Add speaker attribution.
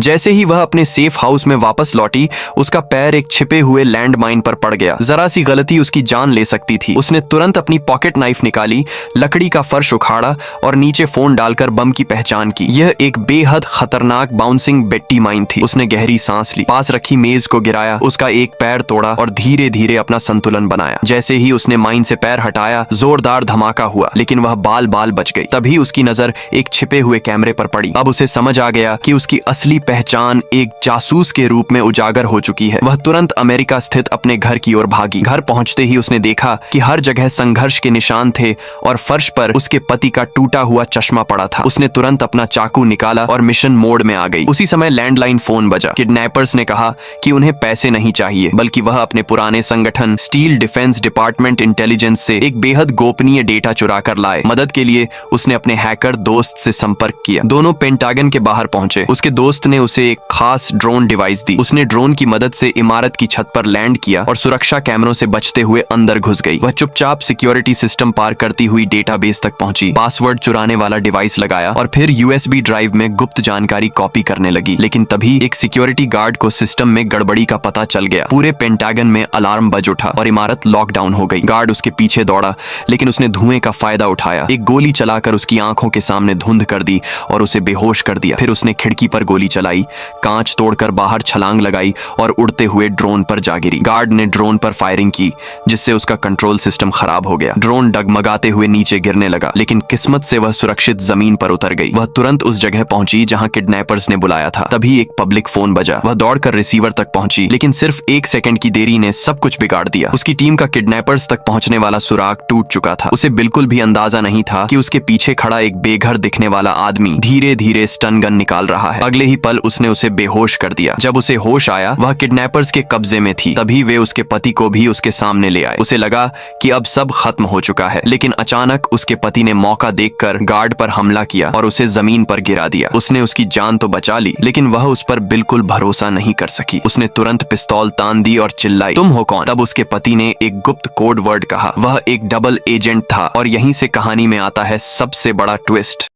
Speaker 1: जैसे ही वह अपने सेफ हाउस में वापस लौटी, उसका पैर एक छिपे हुए लैंडमाइन पर पड़ गया। जरा सी गलती उसकी जान ले सकती थी। उसने तुरंत अपनी पॉकेट नाइफ निकाली, लकड़ी का फर्श उखाड़ा और नीचे फोन डालकर बम की पहचान की। यह एक बेहद खतरनाक बाउंसिंग बेट्टी माइन थी। उसने गहरी सांस ली, पास रखी मेज को गिराया, उसका एक पैर तोड़ा और धीरे धीरे अपना संतुलन बनाया। जैसे ही उसने माइन से पैर हटाया, जोरदार धमाका हुआ, लेकिन वह बाल बाल बच गई। तभी उसकी नजर एक छिपे हुए कैमरे पर पड़ी। अब उसे समझ आ गया कि उसकी असली पहचान एक जासूस के रूप में उजागर हो चुकी है। वह तुरंत अमेरिका स्थित अपने घर की ओर भागी। घर पहुंचते ही उसने देखा कि हर जगह संघर्ष के निशान थे और फर्श पर उसके पति का टूटा हुआ चश्मा पड़ा था। उसने तुरंत अपना चाकू निकाला और मिशन मोड में आ गई। उसी समय लैंडलाइन फोन बजा। किडनैपर्स ने कहा कि उन्हें पैसे नहीं चाहिए, बल्कि वह अपने पुराने संगठन स्टील डिफेंस डिपार्टमेंट इंटेलिजेंस से एक बेहद गोपनीय डेटा चुरा कर लाए। मदद के लिए उसने अपने हैकर दोस्त से संपर्क किया। दोनों पेंटागन के बाहर पहुंचे। उसके दोस्त ने उसे एक खास ड्रोन डिवाइस दी। उसने ड्रोन की मदद से इमारत की छत पर लैंड किया और सुरक्षा कैमरों से बचते हुए अंदर घुस गई। वह चुपचाप सिक्योरिटी सिस्टम पार करती हुई डेटाबेस तक पहुंची, पासवर्ड चुराने वाला डिवाइस लगाया और फिर यूएसबी ड्राइव में गुप्त जानकारी कॉपी करने लगी। लेकिन तभी एक सिक्योरिटी गार्ड को सिस्टम में गड़बड़ी का पता चल गया। पूरे पेंटागन में अलार्म बज उठा और इमारत लॉकडाउन हो गई। गार्ड उसके पीछे दौड़ा, लेकिन उसने धुएं का फायदा उठाया। एक गोली चलाकर उसकी आंखों के सामने धुंध कर दी और उसे बेहोश कर दिया। फिर उसने खिड़की पर गोली चलाई, कांच तोड़कर बाहर छलांग लगाई और उड़ते हुए ड्रोन पर जा गिरी। गार्ड ने ड्रोन पर फायरिंग की, जिससे उसका कंट्रोल सिस्टम खराब हो गया। ड्रोन डगमगाते हुए नीचे गिरने लगा, लेकिन किस्मत से वह सुरक्षित जमीन पर उतर गई। वह तुरंत उस जगह पहुंची जहां किडनैपर्स ने बुलाया था। तभी एक पब्लिक फोन बजा। वह दौड़कर रिसीवर तक पहुंची, लेकिन सिर्फ 1 सेकंड की देरी ने सब कुछ बिगाड़ दिया। उसकी टीम का किडनैपर्स तक पहुंचने वाला सुराग टूट चुका था। उसे बिल्कुल भी अंदाजा नहीं था कि उसके पीछे खड़ा एक बेघर दिखने वाला आदमी धीरे धीरे स्टन गन निकाल रहा है। अगले ही पल उसने उसे बेहोश कर दिया। जब उसे होश आया, वह किडनैपर्स के कब्जे में थी। तभी वे उसके पति को भी उसके सामने ले आए। उसे लगा कि अब सब खत्म हो चुका है, लेकिन अचानक उसके पति ने मौका देखकर गार्ड पर हमला किया और उसे जमीन पर गिरा दिया। उसने उसकी जान तो बचा ली, लेकिन वह उस पर बिल्कुल भरोसा नहीं कर सकी। उसने तुरंत पिस्तौल तान दी और चिल्लाई, तुम हो कौन? तब उसके पति ने एक गुप्त कोड वर्ड कहा। वह एक डबल एजेंट था और यहीं से कहानी में आता है सबसे बड़ा ट्विस्ट।